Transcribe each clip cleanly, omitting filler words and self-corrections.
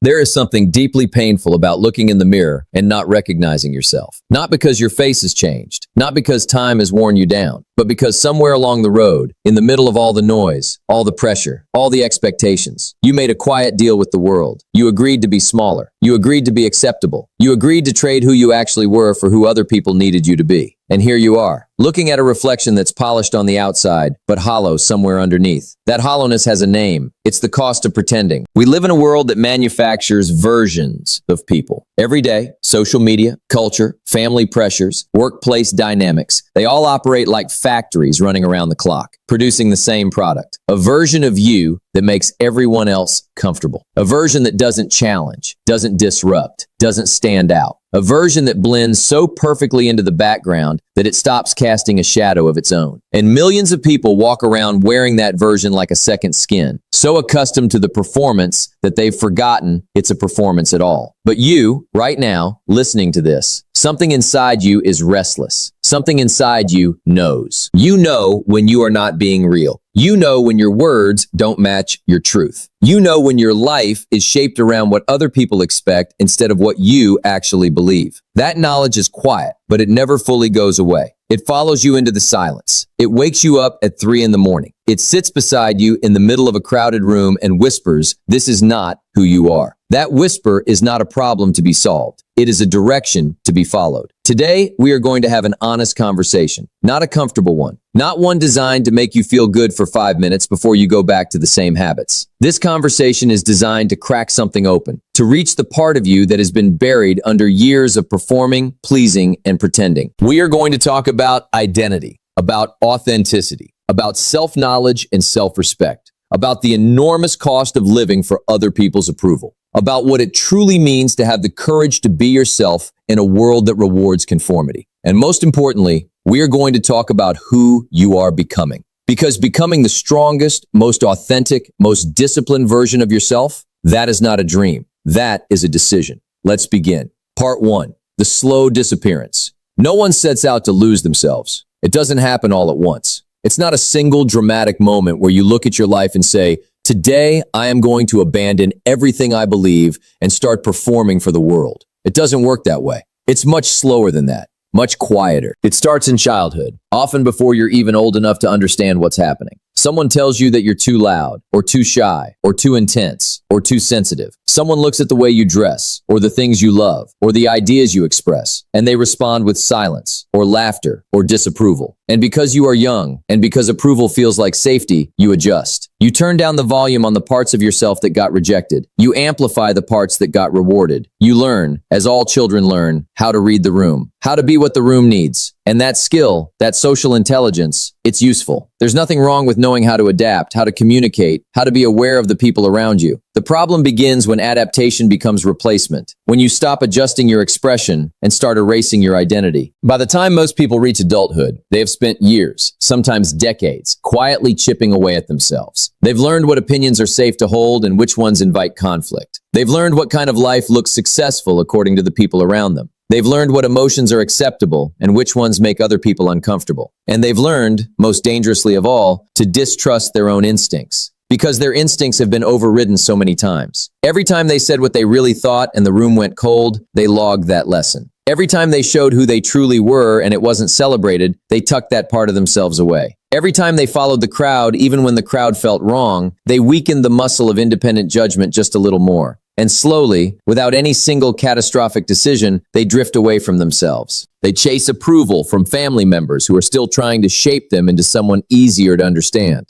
There is something deeply painful about looking in the mirror and not recognizing yourself. Not because your face has changed, not because time has worn you down, but because somewhere along the road, in the middle of all the noise, all the pressure, all the expectations, you made a quiet deal with the world. You agreed to be smaller. You agreed to be acceptable. You agreed to trade who you actually were for who other people needed you to be. And here you are, looking at a reflection that's polished on the outside, but hollow somewhere underneath. That hollowness has a name. It's the cost of pretending. We live in a world that manufactures versions of people. Every day, social media, culture, family pressures, workplace dynamics, they all operate like factories running around the clock, producing the same product. A version of you that makes everyone else comfortable. A version that doesn't challenge, doesn't disrupt, doesn't stand out. A version that blends so perfectly into the background that it stops casting a shadow of its own. And millions of people walk around wearing that version like a second skin, so accustomed to the performance that they've forgotten it's a performance at all. But you, right now, listening to this, something inside you is restless. Something inside you knows. You know when you are not being real. You know when your words don't match your truth. You know when your life is shaped around what other people expect instead of what you actually believe. That knowledge is quiet, but it never fully goes away. It follows you into the silence. It wakes you up at 3 a.m. It sits beside you in the middle of a crowded room and whispers, "This is not who you are." That whisper is not a problem to be solved. It is a direction to be followed. Today, we are going to have an honest conversation, not a comfortable one, not one designed to make you feel good for 5 minutes before you go back to the same habits. This conversation is designed to crack something open, to reach the part of you that has been buried under years of performing, pleasing, and pretending. We are going to talk about identity, about authenticity, about self-knowledge and self-respect, about the enormous cost of living for other people's approval, about what it truly means to have the courage to be yourself in a world that rewards conformity. And most importantly, we are going to talk about who you are becoming. Because becoming the strongest, most authentic, most disciplined version of yourself, that is not a dream. That is a decision. Let's begin. Part 1, the slow disappearance. No one sets out to lose themselves. It doesn't happen all at once. It's not a single dramatic moment where you look at your life and say, "Today, I am going to abandon everything I believe and start performing for the world." It doesn't work that way. It's much slower than that, much quieter. It starts in childhood, often before you're even old enough to understand what's happening. Someone tells you that you're too loud, or too shy, or too intense, or too sensitive. Someone looks at the way you dress, or the things you love, or the ideas you express, and they respond with silence, or laughter, or disapproval. And because you are young, and because approval feels like safety, you adjust. You turn down the volume on the parts of yourself that got rejected. You amplify the parts that got rewarded. You learn, as all children learn, how to read the room, how to be what the room needs. And that skill, that social intelligence, it's useful. There's nothing wrong with knowing how to adapt, how to communicate, how to be aware of the people around you. The problem begins when adaptation becomes replacement, when you stop adjusting your expression and start erasing your identity. By the time most people reach adulthood, they have spent years, sometimes decades, quietly chipping away at themselves. They've learned what opinions are safe to hold and which ones invite conflict. They've learned what kind of life looks successful according to the people around them. They've learned what emotions are acceptable and which ones make other people uncomfortable. And they've learned, most dangerously of all, to distrust their own instincts, because their instincts have been overridden so many times. Every time they said what they really thought and the room went cold, they logged that lesson. Every time they showed who they truly were and it wasn't celebrated, they tucked that part of themselves away. Every time they followed the crowd, even when the crowd felt wrong, they weakened the muscle of independent judgment just a little more. And slowly, without any single catastrophic decision, they drift away from themselves. They chase approval from family members who are still trying to shape them into someone easier to understand.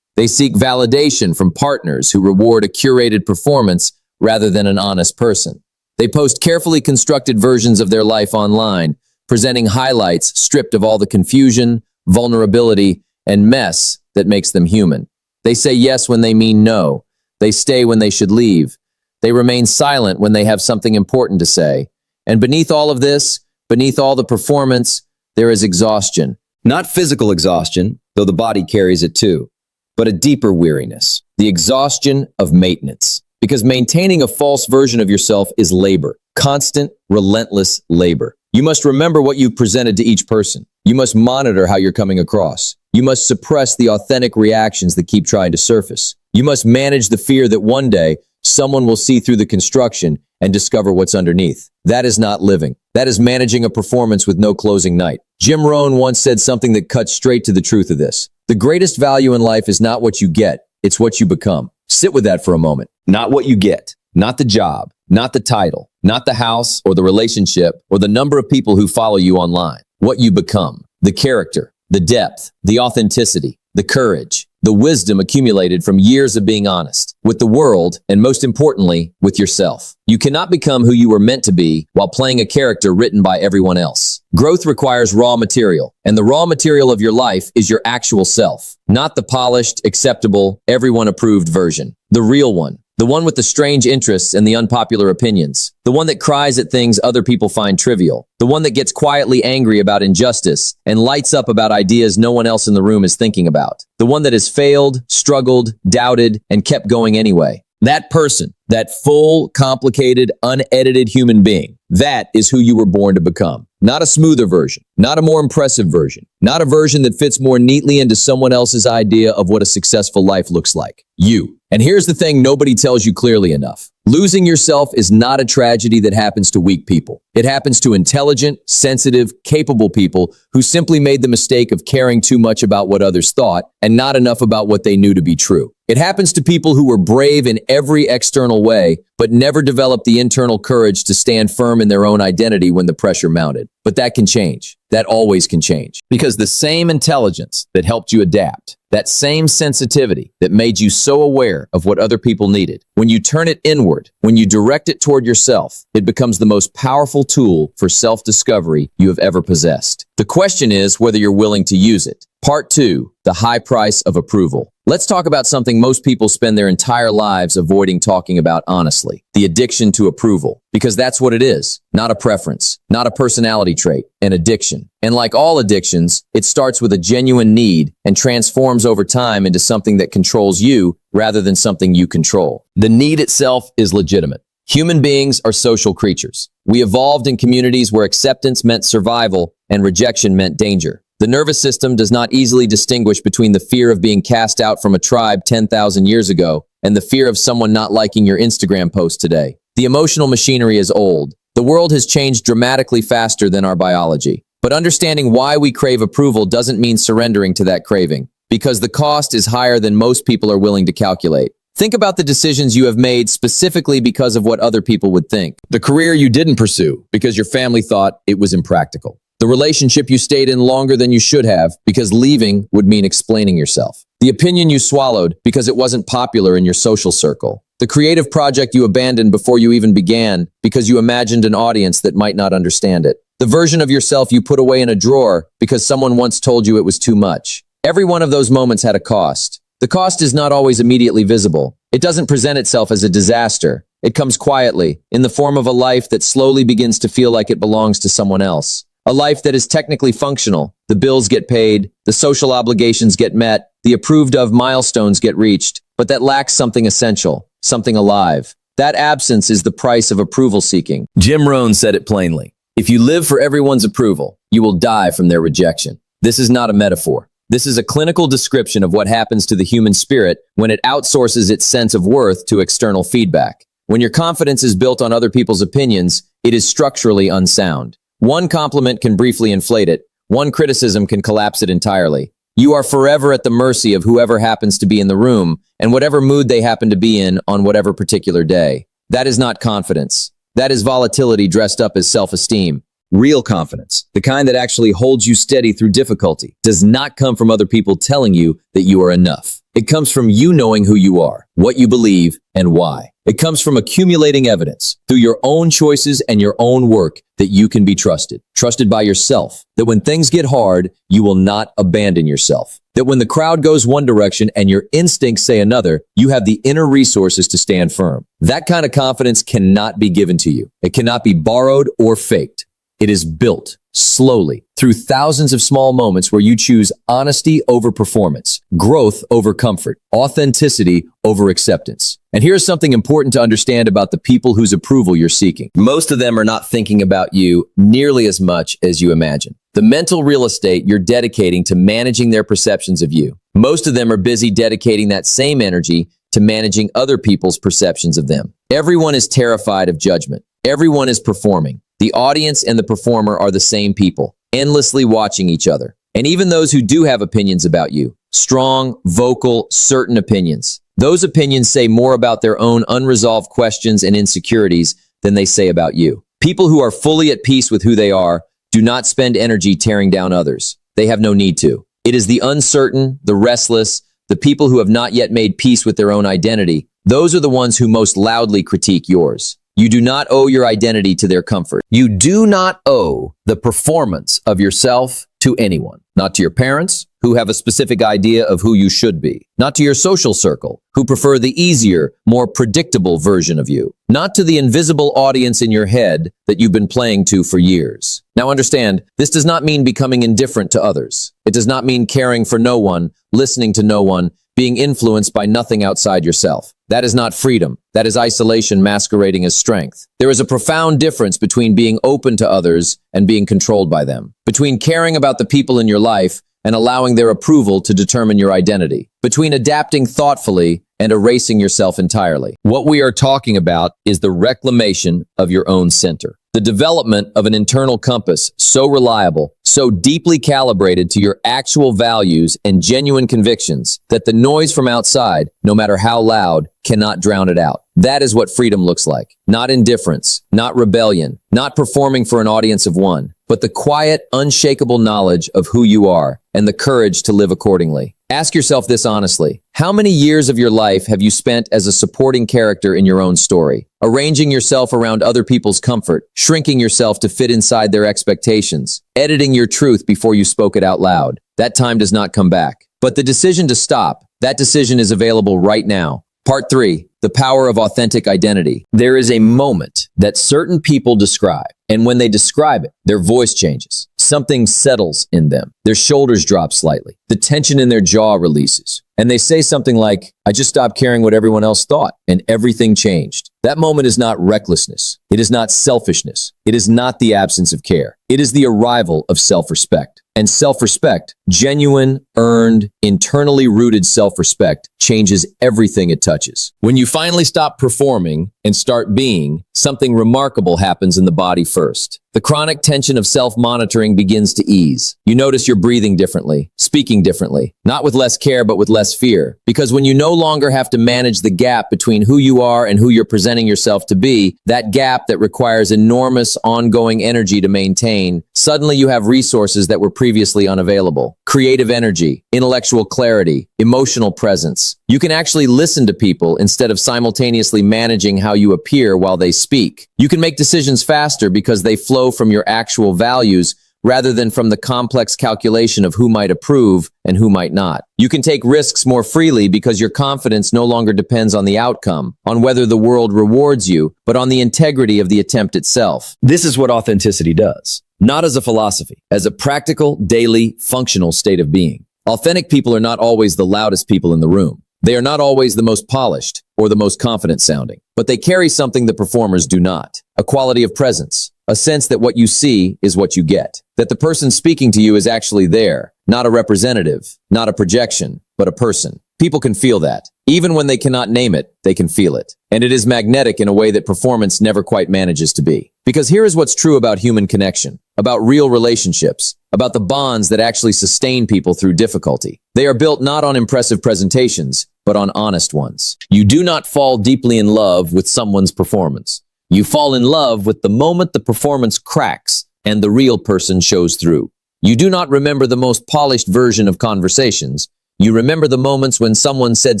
They seek validation from partners who reward a curated performance rather than an honest person. They post carefully constructed versions of their life online, presenting highlights stripped of all the confusion, vulnerability, and mess that makes them human. They say yes when they mean no. They stay when they should leave. They remain silent when they have something important to say. And beneath all of this, beneath all the performance, there is exhaustion. Not physical exhaustion, though the body carries it too, but a deeper weariness, the exhaustion of maintenance. Because maintaining a false version of yourself is labor, constant, relentless labor. You must remember what you've presented to each person. You must monitor how you're coming across. You must suppress the authentic reactions that keep trying to surface. You must manage the fear that one day someone will see through the construction and discover what's underneath. That is not living. That is managing a performance with no closing night. Jim Rohn once said something that cuts straight to the truth of this. The greatest value in life is not what you get, it's what you become. Sit with that for a moment. Not what you get, not the job, not the title, not the house or the relationship or the number of people who follow you online. What you become, the character, the depth, the authenticity, the courage, the wisdom accumulated from years of being honest with the world and, most importantly, with yourself. You cannot become who you were meant to be while playing a character written by everyone else. Growth requires raw material, and the raw material of your life is your actual self, not the polished, acceptable, everyone-approved version. The real one. The one with the strange interests and the unpopular opinions. The one that cries at things other people find trivial. The one that gets quietly angry about injustice and lights up about ideas no one else in the room is thinking about. The one that has failed, struggled, doubted, and kept going anyway. That person, that full, complicated, unedited human being, that is who you were born to become. Not a smoother version, not a more impressive version, not a version that fits more neatly into someone else's idea of what a successful life looks like. You. And here's the thing nobody tells you clearly enough. Losing yourself is not a tragedy that happens to weak people. It happens to intelligent, sensitive, capable people who simply made the mistake of caring too much about what others thought and not enough about what they knew to be true. It happens to people who were brave in every external way, but never developed the internal courage to stand firm in their own identity when the pressure mounted. But that can change. That always can change. Because the same intelligence that helped you adapt, that same sensitivity that made you so aware of what other people needed, when you turn it inward, when you direct it toward yourself, it becomes the most powerful tool for self-discovery you have ever possessed. The question is whether you're willing to use it. Part 2, the high price of approval. Let's talk about something most people spend their entire lives avoiding talking about honestly, the addiction to approval. Because that's what it is, not a preference, not a personality trait, an addiction. And like all addictions, it starts with a genuine need and transforms over time into something that controls you rather than something you control. The need itself is legitimate. Human beings are social creatures. We evolved in communities where acceptance meant survival and rejection meant danger. The nervous system does not easily distinguish between the fear of being cast out from a tribe 10,000 years ago and the fear of someone not liking your Instagram post today. The emotional machinery is old. The world has changed dramatically faster than our biology. But understanding why we crave approval doesn't mean surrendering to that craving, because the cost is higher than most people are willing to calculate. Think about the decisions you have made specifically because of what other people would think. The career you didn't pursue because your family thought it was impractical. The relationship you stayed in longer than you should have because leaving would mean explaining yourself. The opinion you swallowed because it wasn't popular in your social circle. The creative project you abandoned before you even began because you imagined an audience that might not understand it. The version of yourself you put away in a drawer because someone once told you it was too much. Every one of those moments had a cost. The cost is not always immediately visible. It doesn't present itself as a disaster. It comes quietly, in the form of a life that slowly begins to feel like it belongs to someone else. A life that is technically functional. The bills get paid, the social obligations get met, the approved of milestones get reached, but that lacks something essential, something alive. That absence is the price of approval seeking. Jim Rohn said it plainly. If you live for everyone's approval, you will die from their rejection. This is not a metaphor. This is a clinical description of what happens to the human spirit when it outsources its sense of worth to external feedback. When your confidence is built on other people's opinions, it is structurally unsound. One compliment can briefly inflate it. One criticism can collapse it entirely. You are forever at the mercy of whoever happens to be in the room and whatever mood they happen to be in on whatever particular day. That is not confidence. That is volatility dressed up as self-esteem. Real confidence, the kind that actually holds you steady through difficulty, does not come from other people telling you that you are enough. It comes from you knowing who you are, what you believe, and why. It comes from accumulating evidence through your own choices and your own work that you can be trusted. Trusted by yourself. That when things get hard, you will not abandon yourself. That when the crowd goes one direction and your instincts say another, you have the inner resources to stand firm. That kind of confidence cannot be given to you. It cannot be borrowed or faked. It is built slowly through thousands of small moments where you choose honesty over performance, growth over comfort, authenticity over acceptance. And here's something important to understand about the people whose approval you're seeking. Most of them are not thinking about you nearly as much as you imagine. The mental real estate you're dedicating to managing their perceptions of you. Most of them are busy dedicating that same energy to managing other people's perceptions of them. Everyone is terrified of judgment. Everyone is performing. The audience and the performer are the same people, endlessly watching each other. And even those who do have opinions about you, strong, vocal, certain opinions, those opinions say more about their own unresolved questions and insecurities than they say about you. People who are fully at peace with who they are do not spend energy tearing down others. They have no need to. It is the uncertain, the restless, the people who have not yet made peace with their own identity. Those are the ones who most loudly critique yours. You do not owe your identity to their comfort. You do not owe the performance of yourself to anyone. Not to your parents, who have a specific idea of who you should be. Not to your social circle, who prefer the easier, more predictable version of you. Not to the invisible audience in your head that you've been playing to for years. Now understand, this does not mean becoming indifferent to others. It does not mean caring for no one, listening to no one, being influenced by nothing outside yourself. That is not freedom. That is isolation masquerading as strength. There is a profound difference between being open to others and being controlled by them. Between caring about the people in your life and allowing their approval to determine your identity. Between adapting thoughtfully and erasing yourself entirely. What we are talking about is the reclamation of your own center. The development of an internal compass so reliable, so deeply calibrated to your actual values and genuine convictions that the noise from outside, no matter how loud, cannot drown it out. That is what freedom looks like. Not indifference, not rebellion, not performing for an audience of one, but the quiet, unshakable knowledge of who you are and the courage to live accordingly. Ask yourself this honestly. How many years of your life have you spent as a supporting character in your own story? Arranging yourself around other people's comfort, shrinking yourself to fit inside their expectations, editing your truth before you spoke it out loud. That time does not come back. But the decision to stop, that decision is available right now. Part 3, the power of authentic identity. There is a moment that certain people describe, and when they describe it, their voice changes. Something settles in them. Their shoulders drop slightly. The tension in their jaw releases. And they say something like, I just stopped caring what everyone else thought, and everything changed. That moment is not recklessness. It is not selfishness. It is not the absence of care. It is the arrival of self-respect. And self-respect, genuine, earned, internally rooted self-respect, changes everything it touches. When you finally stop performing and start being, something remarkable happens in the body first. The chronic tension of self-monitoring begins to ease. You notice you're breathing differently, speaking differently, not with less care, but with less fear. Because when you no longer have to manage the gap between who you are and who you're presenting yourself to be, that gap that requires enormous ongoing energy to maintain, suddenly you have resources that were previously unavailable. Creative energy, intellectual clarity, emotional presence. You can actually listen to people instead of simultaneously managing how you appear while they speak. You can make decisions faster because they flow from your actual values rather than from the complex calculation of who might approve and who might not. You can take risks more freely because your confidence no longer depends on the outcome, on whether the world rewards you, but on the integrity of the attempt itself. This is what authenticity does. Not as a philosophy, as a practical, daily, functional state of being. Authentic people are not always the loudest people in the room. They are not always the most polished or the most confident sounding, but they carry something that performers do not. A quality of presence, a sense that what you see is what you get, that the person speaking to you is actually there, not a representative, not a projection, but a person. People can feel that. Even when they cannot name it, they can feel it. And it is magnetic in a way that performance never quite manages to be. Because here is what's true about human connection, about real relationships, about the bonds that actually sustain people through difficulty. They are built not on impressive presentations, but on honest ones. You do not fall deeply in love with someone's performance. You fall in love with the moment the performance cracks and the real person shows through. You do not remember the most polished version of conversations. You remember the moments when someone said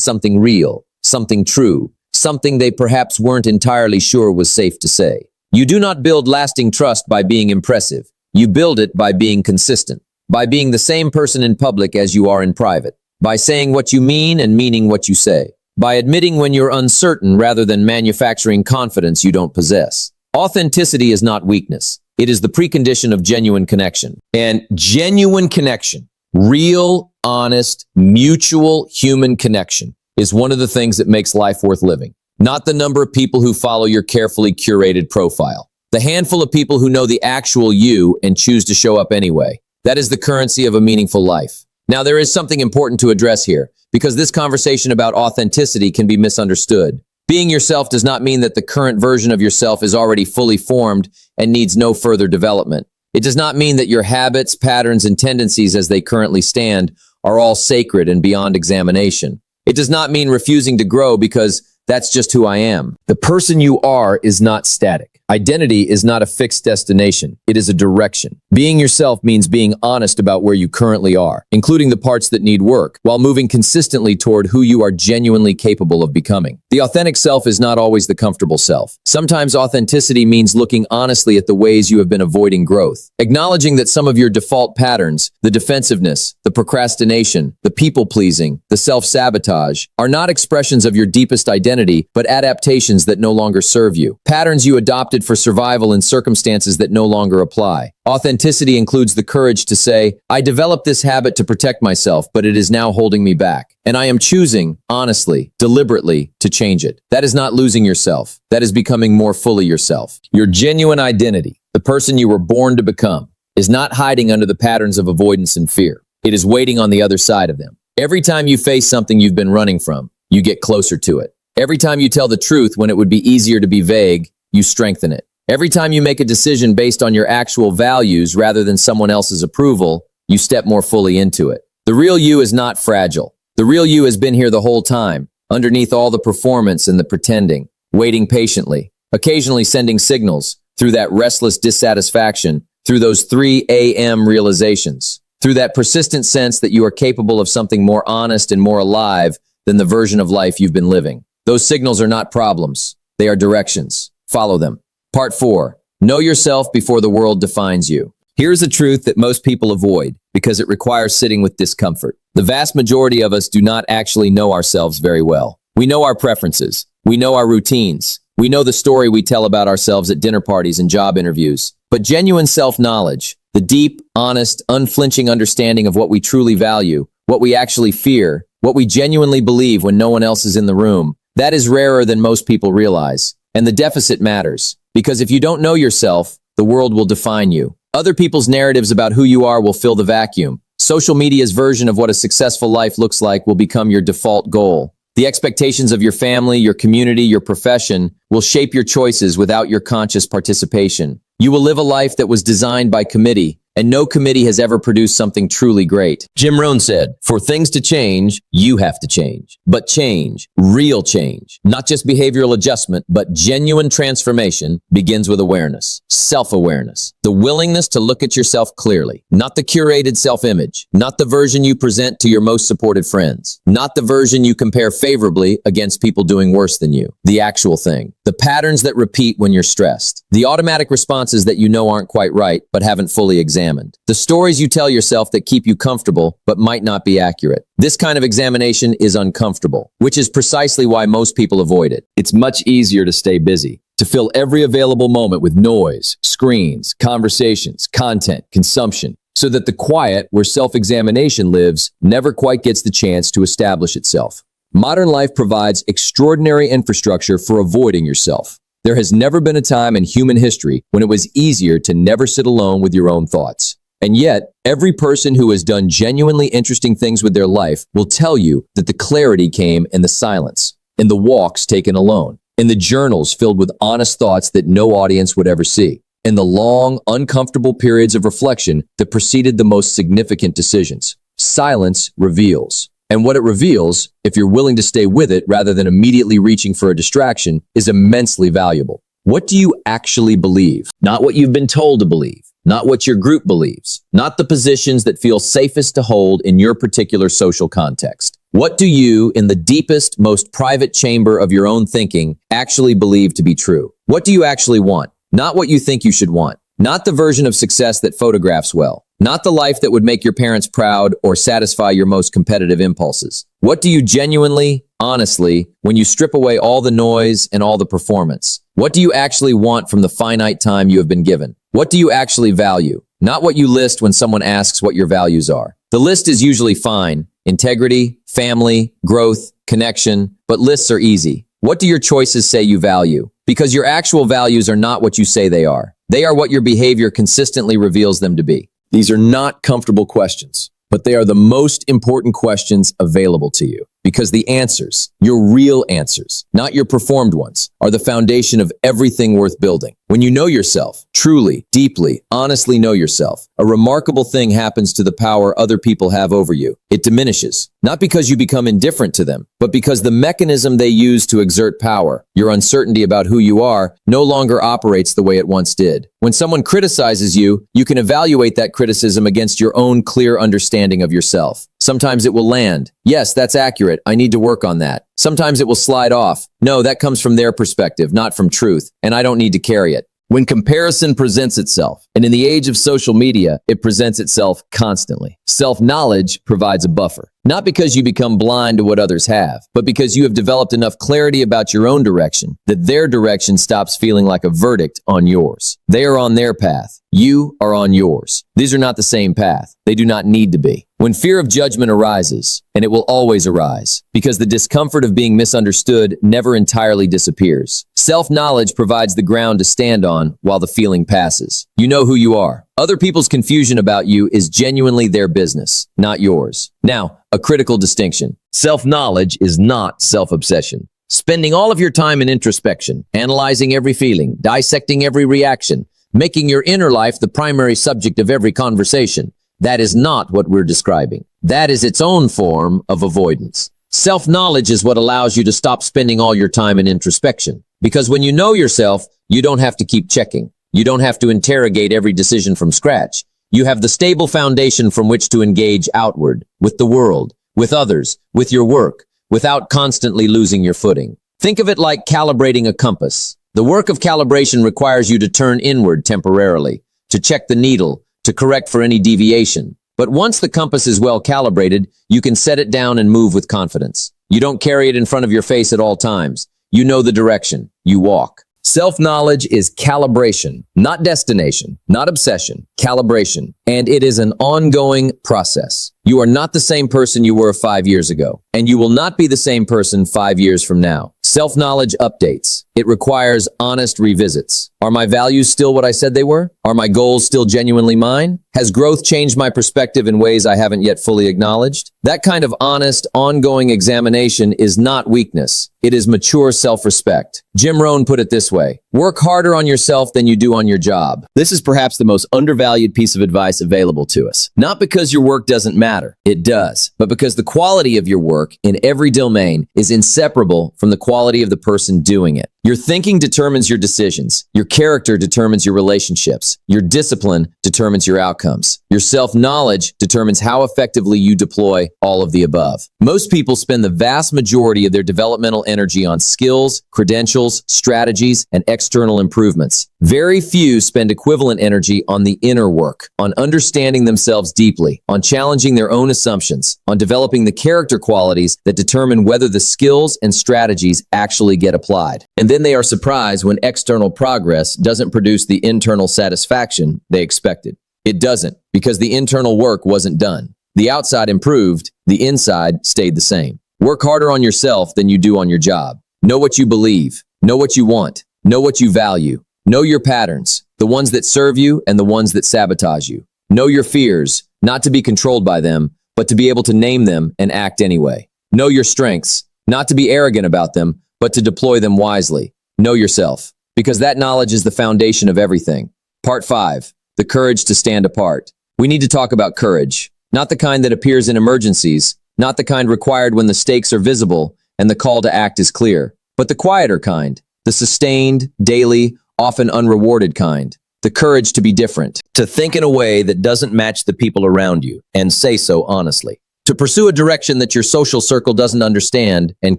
something real, something true, something they perhaps weren't entirely sure was safe to say. You do not build lasting trust by being impressive. You build it by being consistent, by being the same person in public as you are in private, by saying what you mean and meaning what you say, by admitting when you're uncertain rather than manufacturing confidence you don't possess. Authenticity is not weakness. It is the precondition of genuine connection. And genuine connection, real, honest, mutual human connection, is one of the things that makes life worth living. Not the number of people who follow your carefully curated profile. The handful of people who know the actual you and choose to show up anyway. That is the currency of a meaningful life. Now, there is something important to address here, because this conversation about authenticity can be misunderstood. Being yourself does not mean that the current version of yourself is already fully formed and needs no further development. It does not mean that your habits, patterns, and tendencies as they currently stand are all sacred and beyond examination. It does not mean refusing to grow because that's just who I am. The person you are is not static. Identity is not a fixed destination. It is a direction. Being yourself means being honest about where you currently are, including the parts that need work, while moving consistently toward who you are genuinely capable of becoming. The authentic self is not always the comfortable self. Sometimes authenticity means looking honestly at the ways you have been avoiding growth, acknowledging that some of your default patterns, the defensiveness, the procrastination, the people-pleasing, the self-sabotage, are not expressions of your deepest identity, but adaptations that no longer serve you. Patterns you adopted for survival in circumstances that no longer apply. Authenticity includes the courage to say, I developed this habit to protect myself, but it is now holding me back. And I am choosing, honestly, deliberately, to change it. That is not losing yourself. That is becoming more fully yourself. Your genuine identity, the person you were born to become, is not hiding under the patterns of avoidance and fear. It is waiting on the other side of them. Every time you face something you've been running from, you get closer to it. Every time you tell the truth when it would be easier to be vague, you strengthen it. Every time you make a decision based on your actual values rather than someone else's approval, you step more fully into it. The real you is not fragile. The real you has been here the whole time, underneath all the performance and the pretending, waiting patiently, occasionally sending signals, through that restless dissatisfaction, through those 3 a.m. realizations, through that persistent sense that you are capable of something more honest and more alive than the version of life you've been living. Those signals are not problems. They are directions. Follow them. Part 4. Know yourself before the world defines you. Here's a truth that most people avoid because it requires sitting with discomfort. The vast majority of us do not actually know ourselves very well. We know our preferences. We know our routines. We know the story we tell about ourselves at dinner parties and job interviews. But genuine self-knowledge, the deep, honest, unflinching understanding of what we truly value, what we actually fear, what we genuinely believe when no one else is in the room, that is rarer than most people realize. And the deficit matters, because if you don't know yourself, the world will define you. Other people's narratives about who you are will fill the vacuum. Social media's version of what a successful life looks like will become your default goal. The expectations of your family, your community, your profession will shape your choices without your conscious participation. You will live a life that was designed by committee, and no committee has ever produced something truly great. Jim Rohn said, for things to change, you have to change. But change, real change, not just behavioral adjustment, but genuine transformation begins with awareness, self-awareness, the willingness to look at yourself clearly, not the curated self-image, not the version you present to your most supported friends, not the version you compare favorably against people doing worse than you, the actual thing, the patterns that repeat when you're stressed, the automatic responses that you know aren't quite right but haven't fully examined. The stories you tell yourself that keep you comfortable but might not be accurate. This kind of examination is uncomfortable, which is precisely why most people avoid it. It's much easier to stay busy, to fill every available moment with noise, screens, conversations, content, consumption, so that the quiet where self-examination lives never quite gets the chance to establish itself. Modern life provides extraordinary infrastructure for avoiding yourself. There has never been a time in human history when it was easier to never sit alone with your own thoughts. And yet, every person who has done genuinely interesting things with their life will tell you that the clarity came in the silence, in the walks taken alone, in the journals filled with honest thoughts that no audience would ever see, in the long, uncomfortable periods of reflection that preceded the most significant decisions. Silence reveals. And what it reveals, if you're willing to stay with it rather than immediately reaching for a distraction, is immensely valuable. What do you actually believe? Not what you've been told to believe, not what your group believes, not the positions that feel safest to hold in your particular social context. What do you, in the deepest, most private chamber of your own thinking, actually believe to be true? What do you actually want? Not what you think you should want. Not the version of success that photographs well. Not the life that would make your parents proud or satisfy your most competitive impulses. What do you genuinely, honestly, when you strip away all the noise and all the performance? What do you actually want from the finite time you have been given? What do you actually value? Not what you list when someone asks what your values are. The list is usually fine. Integrity, family, growth, connection, but lists are easy. What do your choices say you value? Because your actual values are not what you say they are. They are what your behavior consistently reveals them to be. These are not comfortable questions. but they are the most important questions available to you. Because the answers, your real answers, not your performed ones, are the foundation of everything worth building. When you know yourself, truly, deeply, honestly know yourself, a remarkable thing happens to the power other people have over you. It diminishes, not because you become indifferent to them, but because the mechanism they use to exert power, your uncertainty about who you are, no longer operates the way it once did. When someone criticizes you, you can evaluate that criticism against your own clear understanding of yourself. Sometimes it will land. Yes, that's accurate. I need to work on that. Sometimes it will slide off. No, that comes from their perspective, not from truth, and I don't need to carry it. When comparison presents itself, and in the age of social media, it presents itself constantly. Self-knowledge provides a buffer. Not because you become blind to what others have, but because you have developed enough clarity about your own direction that their direction stops feeling like a verdict on yours. They are on their path. You are on yours. These are not the same path. They do not need to be. When fear of judgment arises, and it will always arise, because the discomfort of being misunderstood never entirely disappears, self-knowledge provides the ground to stand on while the feeling passes. You know who you are. Other people's confusion about you is genuinely their business, not yours. Now, a critical distinction. Self-knowledge is not self-obsession. Spending all of your time in introspection, analyzing every feeling, dissecting every reaction, making your inner life the primary subject of every conversation. That is not what we're describing. That is its own form of avoidance. Self-knowledge is what allows you to stop spending all your time in introspection. Because when you know yourself, you don't have to keep checking. You don't have to interrogate every decision from scratch. You have the stable foundation from which to engage outward, with the world, with others, with your work, without constantly losing your footing. Think of it like calibrating a compass. The work of calibration requires you to turn inward temporarily, to check the needle, to correct for any deviation. But once the compass is well calibrated, you can set it down and move with confidence. You don't carry it in front of your face at all times. You know the direction. You walk. Self-knowledge is calibration, not destination, not obsession, calibration. And it is an ongoing process. You are not the same person you were 5 years ago, and you will not be the same person 5 years from now. Self-knowledge updates. It requires honest revisits. Are my values still what I said they were? Are my goals still genuinely mine? Has growth changed my perspective in ways I haven't yet fully acknowledged? That kind of honest, ongoing examination is not weakness. It is mature self-respect. Jim Rohn put it this way: work harder on yourself than you do on your job. This is perhaps the most undervalued piece of advice available to us. Not because your work doesn't matter. It does. But because the quality of your work in every domain is inseparable from the quality of the person doing it. Your thinking determines your decisions. Your character determines your relationships. Your discipline determines your outcomes. Your self-knowledge determines how effectively you deploy all of the above. Most people spend the vast majority of their developmental energy on skills, credentials, strategies, and external improvements. Very few spend equivalent energy on the inner work, on understanding themselves deeply, on challenging their own assumptions, on developing the character qualities that determine whether the skills and strategies actually get applied. And then they are surprised when external progress doesn't produce the internal satisfaction they expected. It doesn't, because the internal work wasn't done. The outside improved, the inside stayed the same. Work harder on yourself than you do on your job. Know what you believe. Know what you want. Know what you value. Know your patterns, the ones that serve you and the ones that sabotage you. Know your fears, not to be controlled by them, but to be able to name them and act anyway. Know your strengths, not to be arrogant about them, but to deploy them wisely. Know yourself, because that knowledge is the foundation of everything. Part 5, the courage to stand apart. We need to talk about courage, not the kind that appears in emergencies, not the kind required when the stakes are visible and the call to act is clear, but the quieter kind, the sustained, daily, often unrewarded kind. The courage to be different, to think in a way that doesn't match the people around you, and say so honestly. To pursue a direction that your social circle doesn't understand and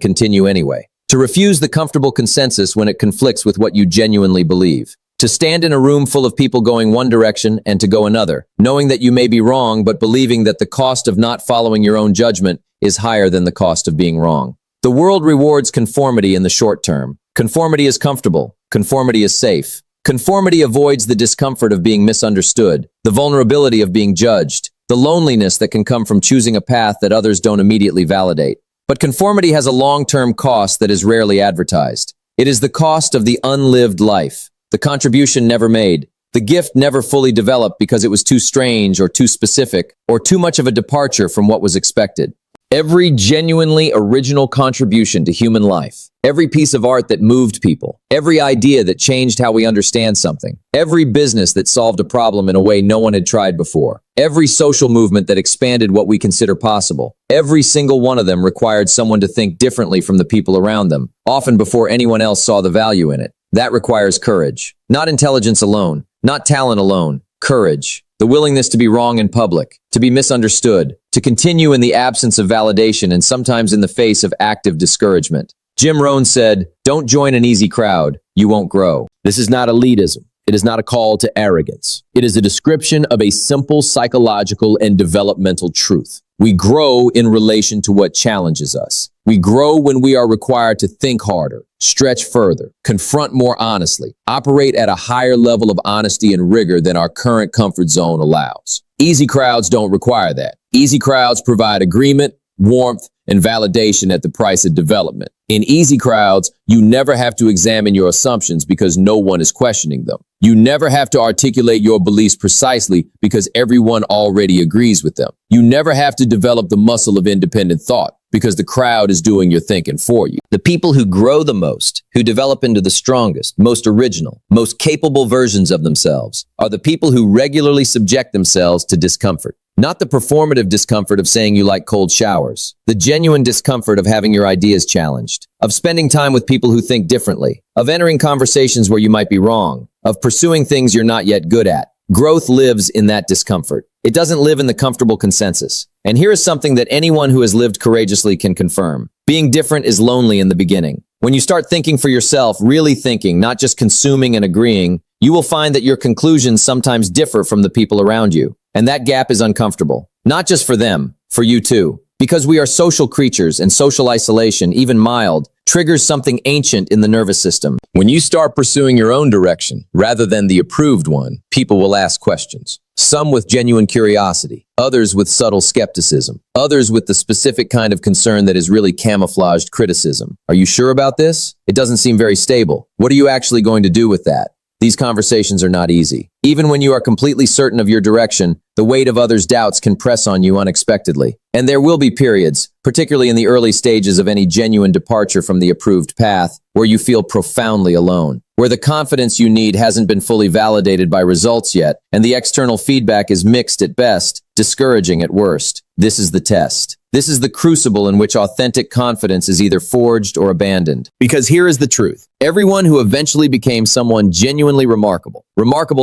continue anyway. To refuse the comfortable consensus when it conflicts with what you genuinely believe. To stand in a room full of people going one direction and to go another, knowing that you may be wrong but believing that the cost of not following your own judgment is higher than the cost of being wrong. The world rewards conformity in the short term. Conformity is comfortable. Conformity is safe. Conformity avoids the discomfort of being misunderstood, the vulnerability of being judged, the loneliness that can come from choosing a path that others don't immediately validate. But conformity has a long-term cost that is rarely advertised. It is the cost of the unlived life, the contribution never made, The gift never fully developed because it was too strange or too specific or too much of a departure from what was expected. Every genuinely original contribution to human life, every piece of art that moved people, every idea that changed how we understand something, every business that solved a problem in a way no one had tried before, every social movement that expanded what we consider possible, every single one of them required someone to think differently from the people around them, often before anyone else saw the value in it. That requires courage. Not intelligence alone, not talent alone, courage. The willingness to be wrong in public, to be misunderstood, to continue in the absence of validation and sometimes in the face of active discouragement. Jim Rohn said, "Don't join an easy crowd, you won't grow." This is not elitism. It is not a call to arrogance. It is a description of a simple psychological and developmental truth. We grow in relation to what challenges us. We grow when we are required to think harder, stretch further, confront more honestly, operate at a higher level of honesty and rigor than our current comfort zone allows. Easy crowds don't require that. Easy crowds provide agreement, warmth, and validation at the price of development. In easy crowds, you never have to examine your assumptions because no one is questioning them. You never have to articulate your beliefs precisely because everyone already agrees with them. You never have to develop the muscle of independent thought because the crowd is doing your thinking for you. The people who grow the most, who develop into the strongest, most original, most capable versions of themselves, are the people who regularly subject themselves to discomfort. Not the performative discomfort of saying you like cold showers, the genuine discomfort of having your ideas challenged, of spending time with people who think differently, of entering conversations where you might be wrong, of pursuing things you're not yet good at. Growth lives in that discomfort. It doesn't live in the comfortable consensus. And here is something that anyone who has lived courageously can confirm. Being different is lonely in the beginning. When you start thinking for yourself, really thinking, not just consuming and agreeing, you will find that your conclusions sometimes differ from the people around you. And that gap is uncomfortable. Not just for them, for you too. Because we are social creatures and social isolation, even mild, triggers something ancient in the nervous system. When you start pursuing your own direction, rather than the approved one, people will ask questions. Some with genuine curiosity, others with subtle skepticism, others with the specific kind of concern that is really camouflaged criticism. Are you sure about this? It doesn't seem very stable. What are you actually going to do with that? These conversations are not easy. Even when you are completely certain of your direction, the weight of others' doubts can press on you unexpectedly. And there will be periods, particularly in the early stages of any genuine departure from the approved path, where you feel profoundly alone, where the confidence you need hasn't been fully validated by results yet, and the external feedback is mixed at best, discouraging at worst. This is the test. This is the crucible in which authentic confidence is either forged or abandoned. Because here is the truth. Everyone who eventually became someone genuinely remarkable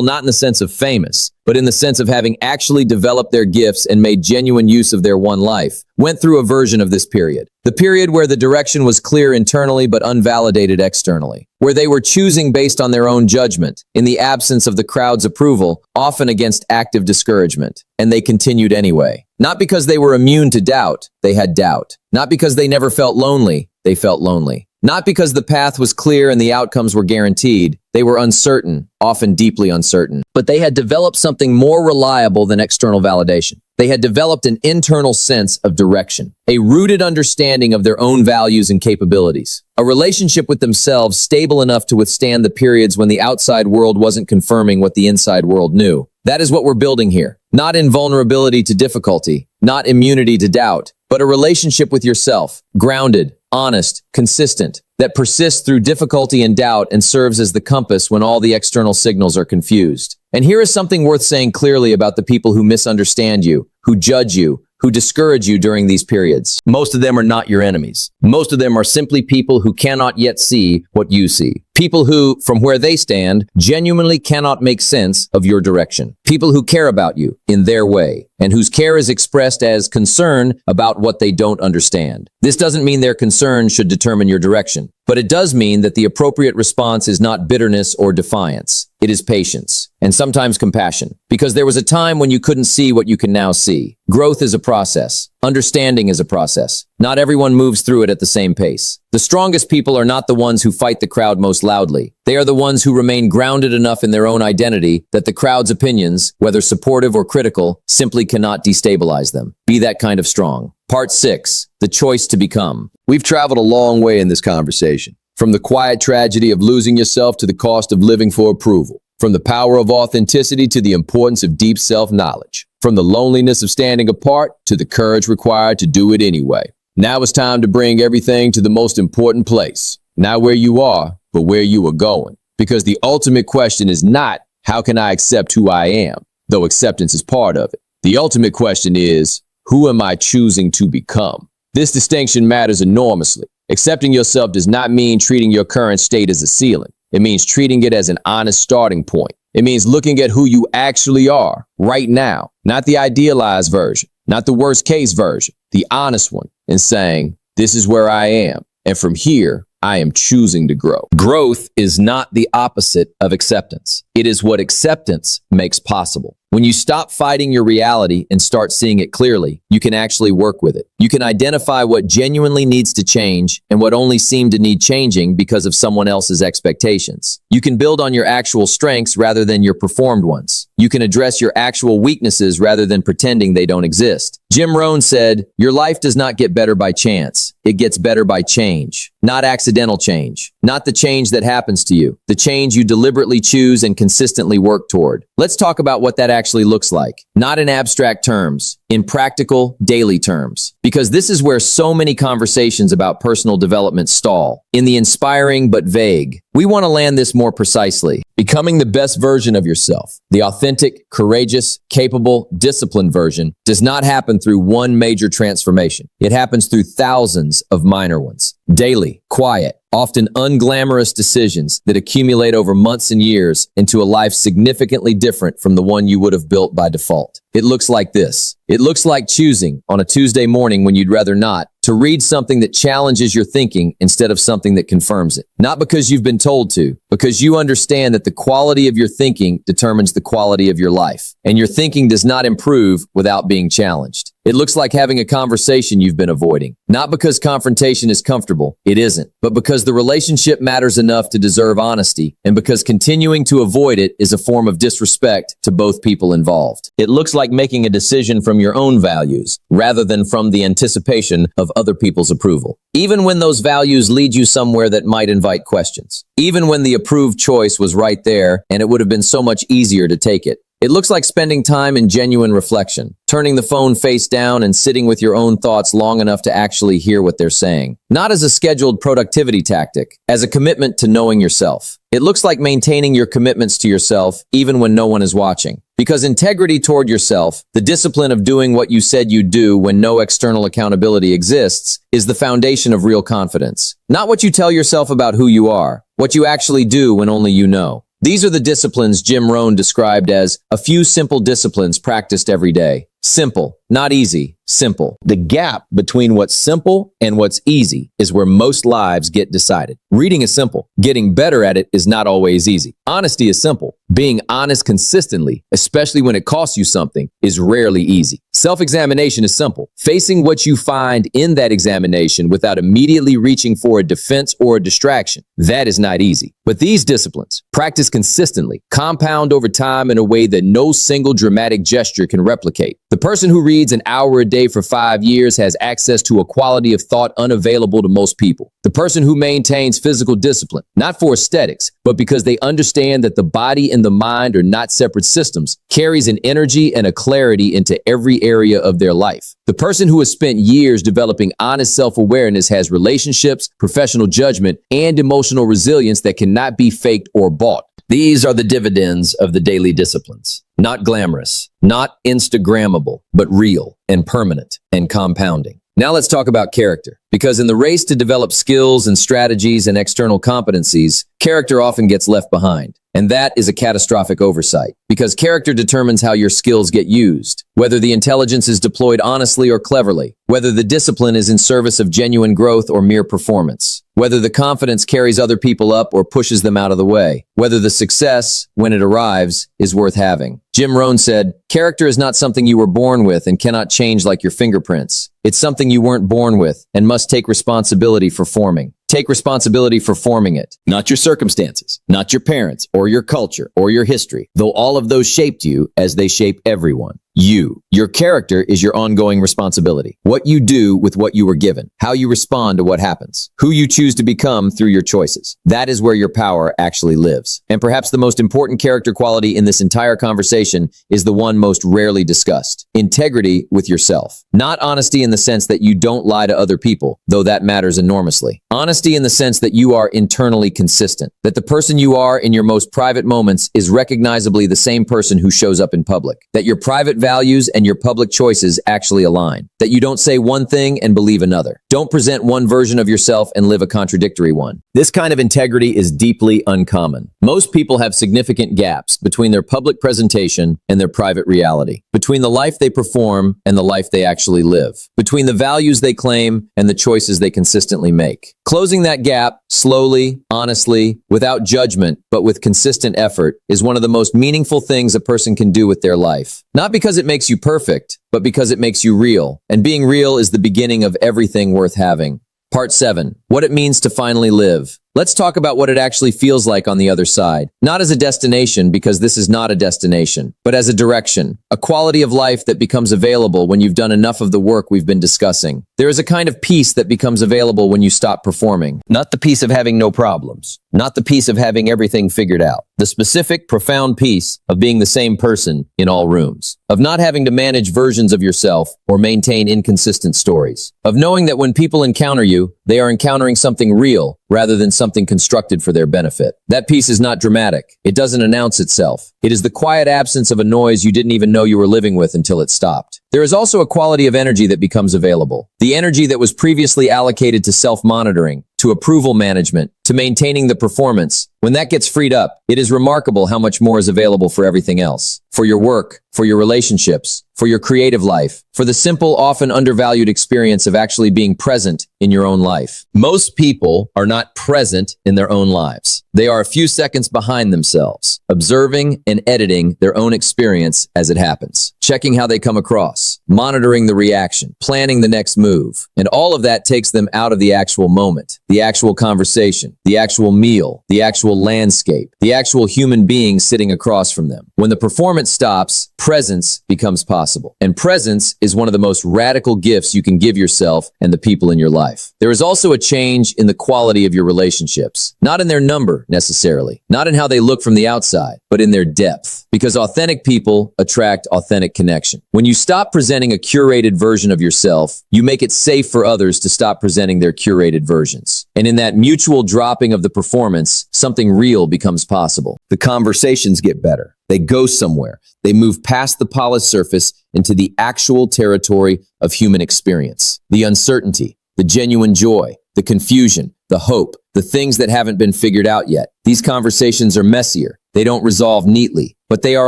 not in the sense of famous, but in the sense of having actually developed their gifts and made genuine use of their one life, went through a version of this period. The period where the direction was clear internally but unvalidated externally, where they were choosing based on their own judgment, in the absence of the crowd's approval, often against active discouragement. And they continued anyway. Not because they were immune to doubt, they had doubt. Not because they never felt lonely, they felt lonely. Not because the path was clear and the outcomes were guaranteed, they were uncertain, often deeply uncertain. But they had developed something more reliable than external validation. They had developed an internal sense of direction, a rooted understanding of their own values and capabilities, a relationship with themselves stable enough to withstand the periods when the outside world wasn't confirming what the inside world knew. That is what we're building here. Not invulnerability to difficulty, not immunity to doubt, but a relationship with yourself, grounded, honest, consistent, that persists through difficulty and doubt and serves as the compass when all the external signals are confused. And here is something worth saying clearly about the people who misunderstand you, who judge you, who discourage you during these periods. Most of them are not your enemies. Most of them are simply people who cannot yet see what you see. People who, from where they stand, genuinely cannot make sense of your direction. People who care about you in their way, and whose care is expressed as concern about what they don't understand. This doesn't mean their concern should determine your direction, but it does mean that the appropriate response is not bitterness or defiance. It is patience, and sometimes compassion, because there was a time when you couldn't see what you can now see. Growth is a process. Understanding is a process. Not everyone moves through it at the same pace. The strongest people are not the ones who fight the crowd most loudly. They are the ones who remain grounded enough in their own identity that the crowd's opinions, whether supportive or critical, simply cannot destabilize them. Be that kind of strong. Part 6. The choice to become. We've traveled a long way in this conversation. From the quiet tragedy of losing yourself to the cost of living for approval. From the power of authenticity to the importance of deep self-knowledge. From the loneliness of standing apart to the courage required to do it anyway. Now it's time to bring everything to the most important place. Not where you are, but where you are going. Because the ultimate question is not, how can I accept who I am? Though acceptance is part of it. The ultimate question is, who am I choosing to become? This distinction matters enormously. Accepting yourself does not mean treating your current state as a ceiling. It means treating it as an honest starting point. It means looking at who you actually are right now, not the idealized version, not the worst case version, the honest one, and saying, this is where I am. And from here, I am choosing to grow. Growth is not the opposite of acceptance. It is what acceptance makes possible. When you stop fighting your reality and start seeing it clearly, you can actually work with it. You can identify what genuinely needs to change and what only seemed to need changing because of someone else's expectations. You can build on your actual strengths rather than your performed ones. You can address your actual weaknesses rather than pretending they don't exist. Jim Rohn said, your life does not get better by chance. It gets better by change, not accidental change, not the change that happens to you, the change you deliberately choose and consistently work toward. Let's talk about what that actually looks like, not in abstract terms, in practical, daily terms, because this is where so many conversations about personal development stall, in the inspiring but vague. We want to land this more precisely. Becoming the best version of yourself, the authentic, courageous, capable, disciplined version, does not happen through one major transformation. It happens through thousands of minor ones. Daily, quiet, often unglamorous decisions that accumulate over months and years into a life significantly different from the one you would have built by default. It looks like this. It looks like choosing, on a Tuesday morning when you'd rather not, to read something that challenges your thinking instead of something that confirms it. Not because you've been told to, because you understand that the quality of your thinking determines the quality of your life. And your thinking does not improve without being challenged. It looks like having a conversation you've been avoiding. Not because confrontation is comfortable, it isn't, but because the relationship matters enough to deserve honesty, and because continuing to avoid it is a form of disrespect to both people involved. It looks like making a decision from your own values, rather than from the anticipation of other people's approval. Even when those values lead you somewhere that might invite questions. Even when the approved choice was right there, and it would have been so much easier to take it. It looks like spending time in genuine reflection, turning the phone face down and sitting with your own thoughts long enough to actually hear what they're saying. Not as a scheduled productivity tactic, as a commitment to knowing yourself. It looks like maintaining your commitments to yourself even when no one is watching. Because integrity toward yourself, the discipline of doing what you said you'd do when no external accountability exists, is the foundation of real confidence. Not what you tell yourself about who you are, what you actually do when only you know. These are the disciplines Jim Rohn described as a few simple disciplines practiced every day. Simple, not easy, simple. The gap between what's simple and what's easy is where most lives get decided. Reading is simple. Getting better at it is not always easy. Honesty is simple. Being honest consistently, especially when it costs you something, is rarely easy. Self-examination is simple. Facing what you find in that examination without immediately reaching for a defense or a distraction, that is not easy. But these disciplines, practiced consistently, compound over time in a way that no single dramatic gesture can replicate. The person who reads an hour a day for 5 years has access to a quality of thought unavailable to most people. The person who maintains physical discipline, not for aesthetics, but because they understand that the body and the mind are not separate systems, carries an energy and a clarity into every area of their life. The person who has spent years developing honest self-awareness has relationships, professional judgment, and emotional resilience that cannot be faked or bought. These are the dividends of the daily disciplines. Not glamorous, not Instagrammable, but real and permanent and compounding. Now let's talk about character, because in the race to develop skills and strategies and external competencies, character often gets left behind. And that is a catastrophic oversight, because character determines how your skills get used, whether the intelligence is deployed honestly or cleverly, whether the discipline is in service of genuine growth or mere performance, whether the confidence carries other people up or pushes them out of the way, whether the success, when it arrives, is worth having. Jim Rohn said, character is not something you were born with and cannot change like your fingerprints. It's something you weren't born with and must take responsibility for forming. Take responsibility for forming it. Not your circumstances, not your parents, or your culture, or your history, though all of those shaped you as they shape everyone. You. Your character is your ongoing responsibility. What you do with what you were given, how you respond to what happens, who you choose to become through your choices. That is where your power actually lives. And perhaps the most important character quality in this entire conversation is the one most rarely discussed. Integrity with yourself. Not honesty in the sense that you don't lie to other people, though that matters enormously. Honesty in the sense that you are internally consistent, that the person you are in your most private moments is recognizably the same person who shows up in public, that your private values and your public choices actually align, that you don't say one thing and believe another. Don't present one version of yourself and live a contradictory one. This kind of integrity is deeply uncommon. Most people have significant gaps between their public presentation and their private reality, between the life they perform and the life they actually live, between the values they claim and the choices they consistently make. Closing that gap slowly, honestly, without judgment, but with consistent effort is one of the most meaningful things a person can do with their life. Not because it makes you perfect, but because it makes you real. And being real is the beginning of everything worth having. Part 7. What it means to finally live. Let's talk about what it actually feels like on the other side. Not as a destination, because this is not a destination, but as a direction, a quality of life that becomes available when you've done enough of the work we've been discussing. There is a kind of peace that becomes available when you stop performing. Not the peace of having no problems, not the peace of having everything figured out. The specific, profound peace of being the same person in all rooms, of not having to manage versions of yourself or maintain inconsistent stories, of knowing that when people encounter you, they are encountering something real rather than something constructed for their benefit. That peace is not dramatic. It doesn't announce itself. It is the quiet absence of a noise you didn't even know you were living with until it stopped. There is also a quality of energy that becomes available. The energy that was previously allocated to self-monitoring, to approval management, to maintaining the performance. When that gets freed up, it is remarkable how much more is available for everything else. For your work, for your relationships, for your creative life, for the simple, often undervalued experience of actually being present in your own life. Most people are not present in their own lives. They are a few seconds behind themselves, observing and editing their own experience as it happens, checking how they come across, monitoring the reaction, planning the next move. And all of that takes them out of the actual moment, the actual conversation, the actual meal, the actual landscape, the actual human being sitting across from them. When the performance stops, presence becomes possible. And presence is one of the most radical gifts you can give yourself and the people in your life. There is also a change in the quality of your relationships, not in their number necessarily, not in how they look from the outside, but in their depth. Because authentic people attract authentic connection. When you stop presenting a curated version of yourself, you make it safe for others to stop presenting their curated versions. And in that mutual dropping of the performance, something real becomes possible. The conversations get better. They go somewhere. They move past the polished surface into the actual territory of human experience. The uncertainty, the genuine joy, the confusion, the hope, the things that haven't been figured out yet. These conversations are messier. They don't resolve neatly, but they are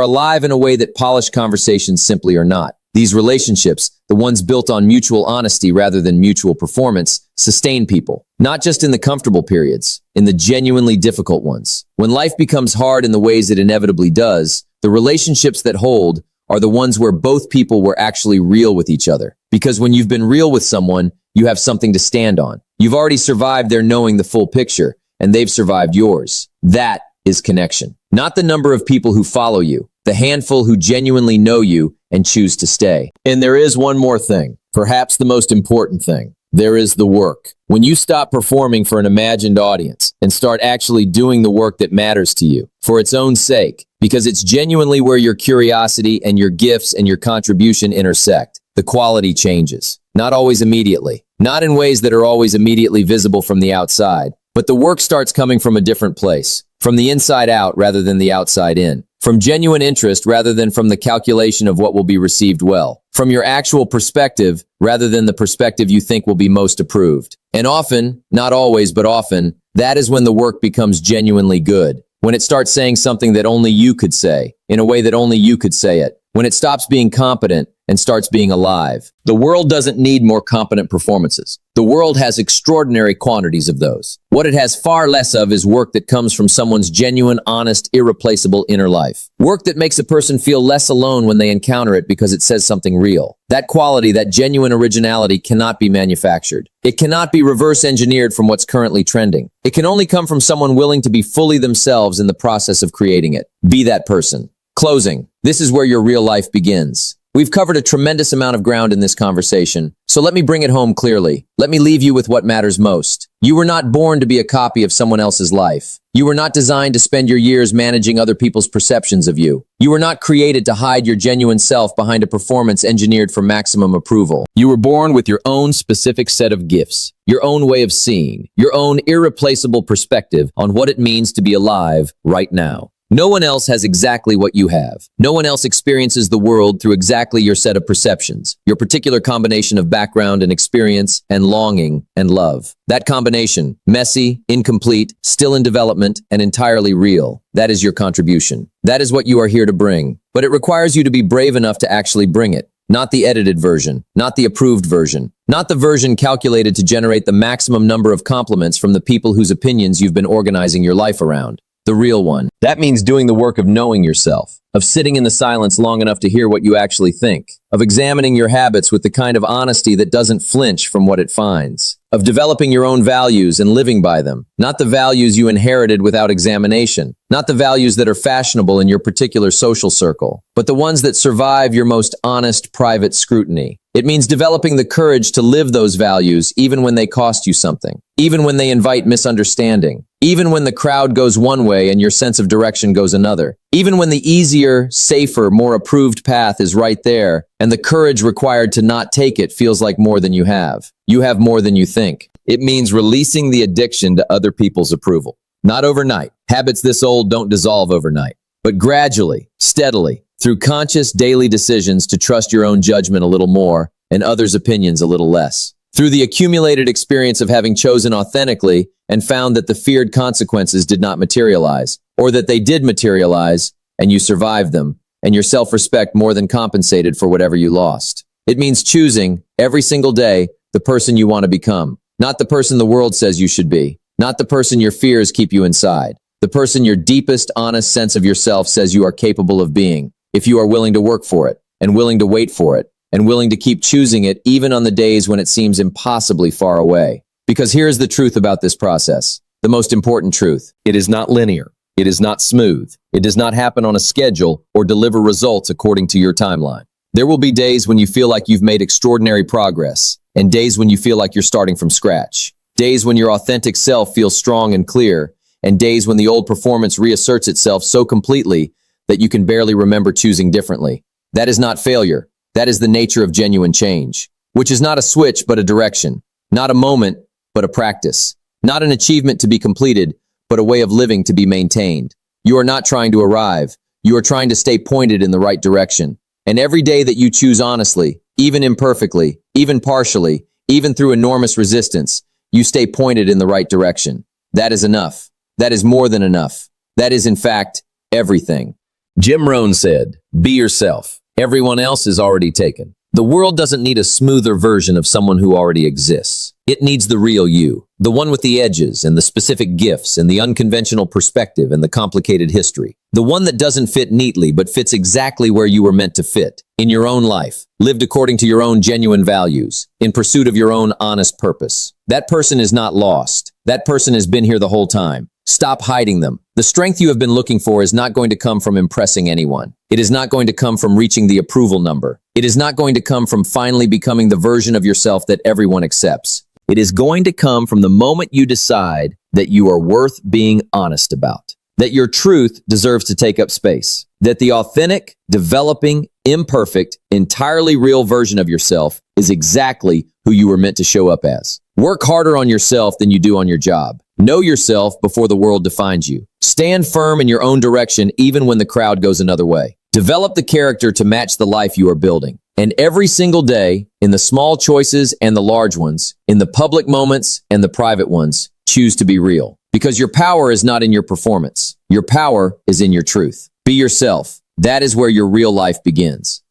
alive in a way that polished conversations simply are not. These relationships, the ones built on mutual honesty rather than mutual performance, sustain people, not just in the comfortable periods, in the genuinely difficult ones. When life becomes hard in the ways it inevitably does, the relationships that hold are the ones where both people were actually real with each other. Because when you've been real with someone, you have something to stand on. You've already survived their knowing the full picture, and they've survived yours. That is connection. Not the number of people who follow you, the handful who genuinely know you and choose to stay. And there is one more thing, perhaps the most important thing. There is the work. When you stop performing for an imagined audience and start actually doing the work that matters to you for its own sake, because it's genuinely where your curiosity and your gifts and your contribution intersect, the quality changes. Not always immediately, not in ways that are always immediately visible from the outside, but the work starts coming from a different place, from the inside out rather than the outside in, from genuine interest rather than from the calculation of what will be received well, from your actual perspective rather than the perspective you think will be most approved. And often, not always, but often, that is when the work becomes genuinely good, when it starts saying something that only you could say, in a way that only you could say it, when it stops being competent and starts being alive. The world doesn't need more competent performances. The world has extraordinary quantities of those. What it has far less of is work that comes from someone's genuine, honest, irreplaceable inner life. Work that makes a person feel less alone when they encounter it because it says something real. That quality, that genuine originality cannot be manufactured. It cannot be reverse engineered from what's currently trending. It can only come from someone willing to be fully themselves in the process of creating it. Be that person. Closing. This is where your real life begins. We've covered a tremendous amount of ground in this conversation, so let me bring it home clearly. Let me leave you with what matters most. You were not born to be a copy of someone else's life. You were not designed to spend your years managing other people's perceptions of you. You were not created to hide your genuine self behind a performance engineered for maximum approval. You were born with your own specific set of gifts, your own way of seeing, your own irreplaceable perspective on what it means to be alive right now. No one else has exactly what you have. No one else experiences the world through exactly your set of perceptions, your particular combination of background and experience and longing and love. That combination, messy, incomplete, still in development, and entirely real. That is your contribution. That is what you are here to bring. But it requires you to be brave enough to actually bring it. Not the edited version, not the approved version, not the version calculated to generate the maximum number of compliments from the people whose opinions you've been organizing your life around. The real one. That means doing the work of knowing yourself, of sitting in the silence long enough to hear what you actually think, of examining your habits with the kind of honesty that doesn't flinch from what it finds, of developing your own values and living by them, not the values you inherited without examination, not the values that are fashionable in your particular social circle, but the ones that survive your most honest, private scrutiny. It means developing the courage to live those values even when they cost you something, even when they invite misunderstanding, even when the crowd goes one way and your sense of direction goes another, even when the easier, safer, more approved path is right there and the courage required to not take it feels like more than you have. You have more than you think. It means releasing the addiction to other people's approval. Not overnight. Habits this old don't dissolve overnight, but gradually, steadily, through conscious daily decisions to trust your own judgment a little more and others' opinions a little less. Through the accumulated experience of having chosen authentically and found that the feared consequences did not materialize, or that they did materialize and you survived them, and your self-respect more than compensated for whatever you lost. It means choosing, every single day, the person you want to become, not the person the world says you should be, not the person your fears keep you inside, the person your deepest, honest sense of yourself says you are capable of being, if you are willing to work for it, and willing to wait for it, and willing to keep choosing it even on the days when it seems impossibly far away. Because here's the truth about this process, the most important truth. It is not linear. It is not smooth. It does not happen on a schedule or deliver results according to your timeline. There will be days when you feel like you've made extraordinary progress, and days when you feel like you're starting from scratch. Days when your authentic self feels strong and clear, and days when the old performance reasserts itself so completely that you can barely remember choosing differently. That is not failure. That is the nature of genuine change, which is not a switch but a direction, not a moment but a practice, not an achievement to be completed but a way of living to be maintained. You are not trying to arrive. You are trying to stay pointed in the right direction. And every day that you choose honestly, even imperfectly, even partially, even through enormous resistance, you stay pointed in the right direction. That is enough. That is more than enough. That is, in fact, everything. Jim Rohn said, "Be yourself. Everyone else is already taken." The world doesn't need a smoother version of someone who already exists. It needs the real you, the one with the edges and the specific gifts and the unconventional perspective and the complicated history. The one that doesn't fit neatly but fits exactly where you were meant to fit, in your own life, lived according to your own genuine values, in pursuit of your own honest purpose. That person is not lost. That person has been here the whole time. Stop hiding them. The strength you have been looking for is not going to come from impressing anyone. It is not going to come from reaching the approval number. It is not going to come from finally becoming the version of yourself that everyone accepts. It is going to come from the moment you decide that you are worth being honest about, that your truth deserves to take up space, that the authentic, developing, imperfect, entirely real version of yourself is exactly who you were meant to show up as. Work harder on yourself than you do on your job. Know yourself before the world defines you. Stand firm in your own direction even when the crowd goes another way. Develop the character to match the life you are building. And every single day, in the small choices and the large ones, in the public moments and the private ones, choose to be real. Because your power is not in your performance. Your power is in your truth. Be yourself. That is where your real life begins.